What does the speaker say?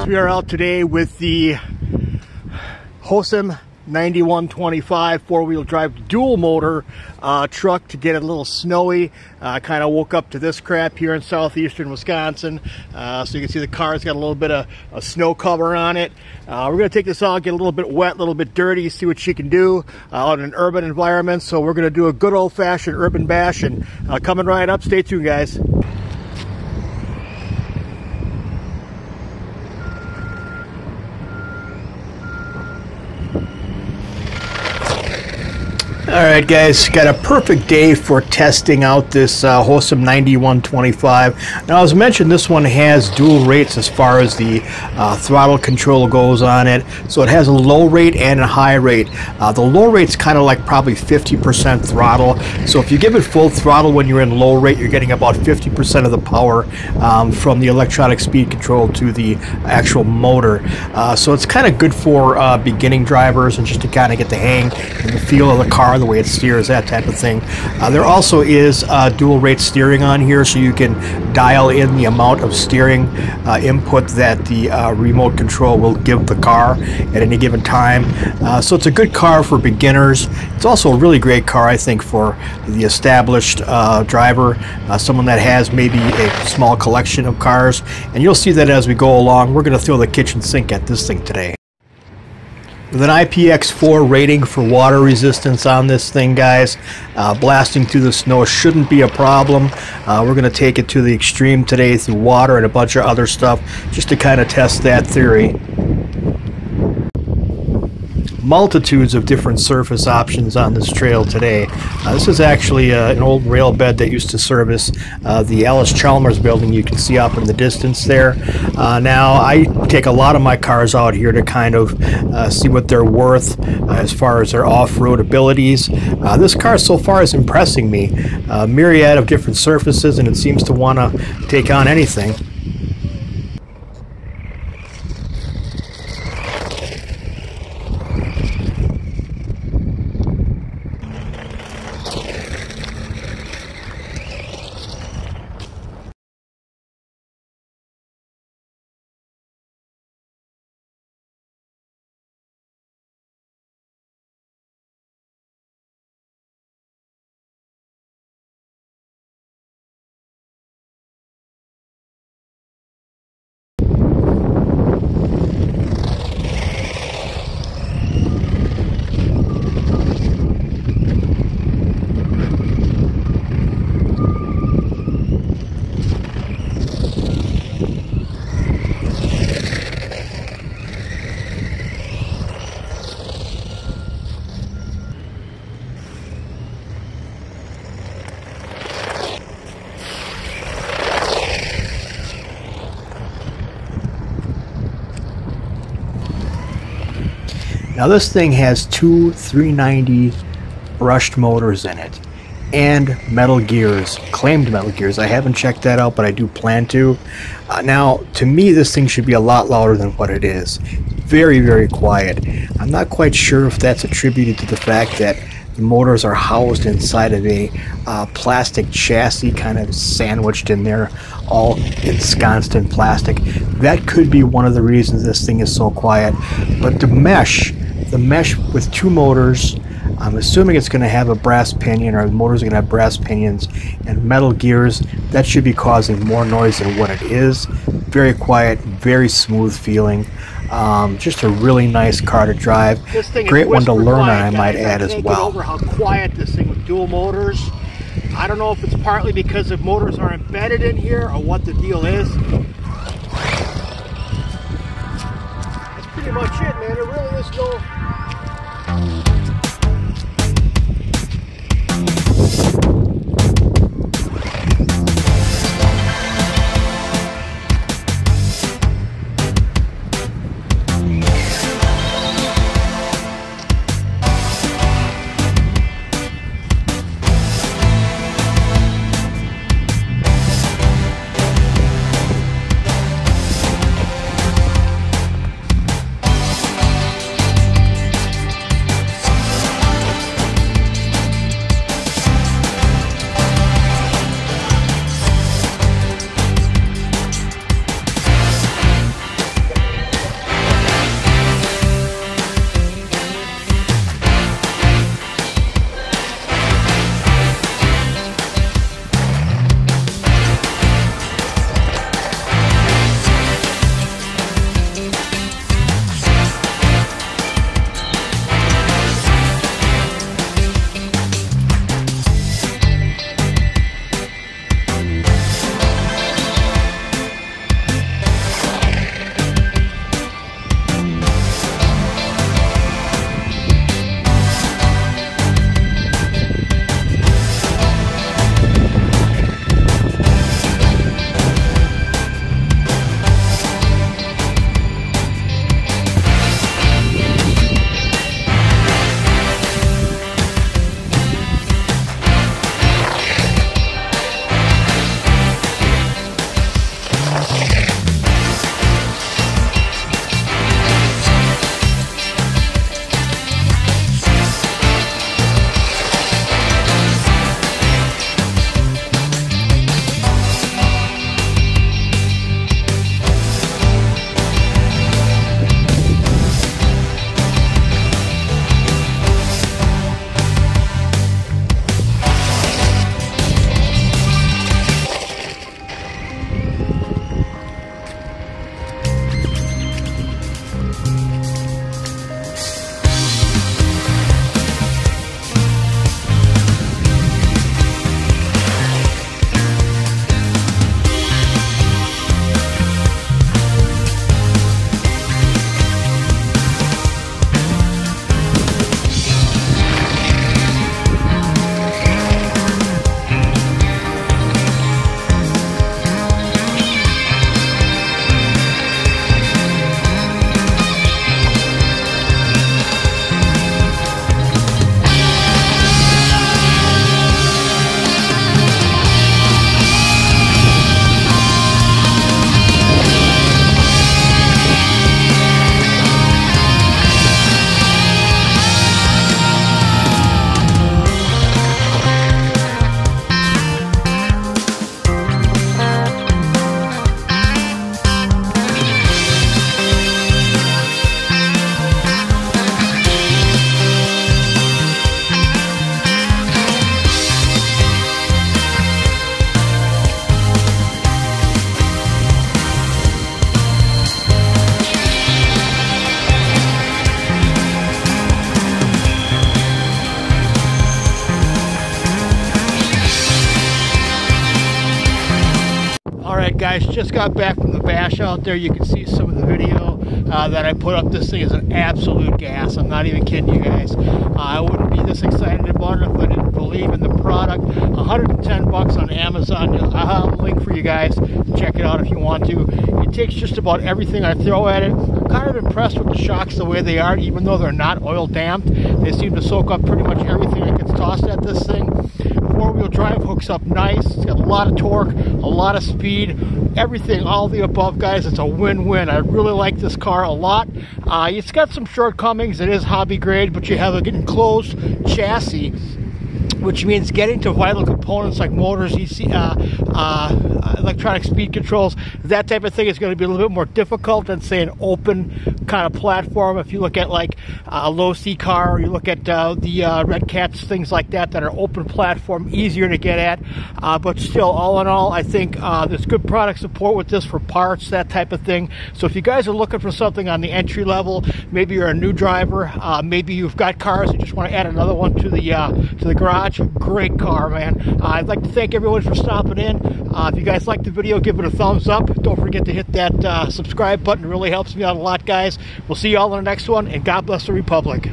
guys, we are out today with the Hosim 9125 four-wheel drive dual motor truck to get a little snowy. Kind of woke up to this crap here in southeastern Wisconsin. So you can see the car's got a little bit of a snow cover on it. We're going to take this out, get a little bit wet, a little bit dirty, see what she can do out in an urban environment. So we're going to do a good old-fashioned urban bash, and coming right up. Stay tuned, guys. Alright guys, got a perfect day for testing out this Hosim 9125. Now, as mentioned, this one has dual rates as far as the throttle control goes on it. So it has a low rate and a high rate. The low rate's kind of like probably 50% throttle. So if you give it full throttle when you're in low rate, you're getting about 50% of the power from the electronic speed control to the actual motor. So it's kind of good for beginning drivers and just to kind of get the hang and the feel of the car, the way it steers, that type of thing. There also is dual rate steering on here, so you can dial in the amount of steering input that the remote control will give the car at any given time. So it's a good car for beginners. It's also a really great car, I think, for the established driver, someone that has maybe a small collection of cars. And you'll see that as we go along. We're going to throw the kitchen sink at this thing today. With an IPX4 rating for water resistance on this thing, guys, blasting through the snow shouldn't be a problem. We're going to take it to the extreme today through water and a bunch of other stuff just to kind of test that theory. Multitudes of different surface options on this trail today. This is actually an old rail bed that used to service the Alice Chalmers building you can see up in the distance there. Now, I take a lot of my cars out here to kind of see what they're worth as far as their off-road abilities. This car so far is impressing me. A myriad of different surfaces, and it seems to want to take on anything. Now, this thing has two 390 brushed motors in it and metal gears, claimed metal gears. I haven't checked that out, but I do plan to. Now, to me, this thing should be a lot louder than what it is. Very, very quiet. I'm not quite sure if that's attributed to the fact that the motors are housed inside of a plastic chassis, kind of sandwiched in there, all ensconced in plastic. That could be one of the reasons this thing is so quiet. But the mesh with two motors, I'm assuming it's going to have a brass pinion, or the motors are going to have brass pinions and metal gears. That should be causing more noise than what it is. Very quiet, very smooth feeling. Just a really nice car to drive. Great one to learn on, I might add, as well. I can't get over how quiet this thing with dual motors. I don't know if it's partly because the motors are embedded in here or what the deal is. That's pretty much it, man. There really is no... Alright guys, just got back from the bash out there. You can see some of the video that I put up. This thing is an absolute gas. I'm not even kidding you guys. I wouldn't be this excited about it if I didn't believe in the product. 110 bucks on Amazon. I'll have a link for you guys. Check it out if you want to. It takes just about everything I throw at it. I'm kind of impressed with the shocks the way they are, even though they're not oil damped. They seem to soak up pretty much everything that gets tossed at this thing. Four-wheel drive hooks up nice. It's got a lot of torque, a lot of speed, everything, all the above, guys. It's a win-win. I really like this car a lot. It's got some shortcomings. It is hobby grade, but you have an enclosed chassis, which means getting to vital components like motors, electronic speed controls, that type of thing is going to be a little bit more difficult than, say, an open kind of platform. If you look at like a low C car, or you look at the Red Cats, things like that are open platform, easier to get at. But still, all in all, I think there's good product support with this for parts, that type of thing. So if you guys are looking for something on the entry level, maybe you're a new driver, maybe you've got cars and just want to add another one to the garage, great car, man. I'd like to thank everyone for stopping in. If you guys liked the video, give it a thumbs up. Don't forget to hit that subscribe button. It really helps me out a lot, guys. We'll see you all in the next one, and God bless the Republic.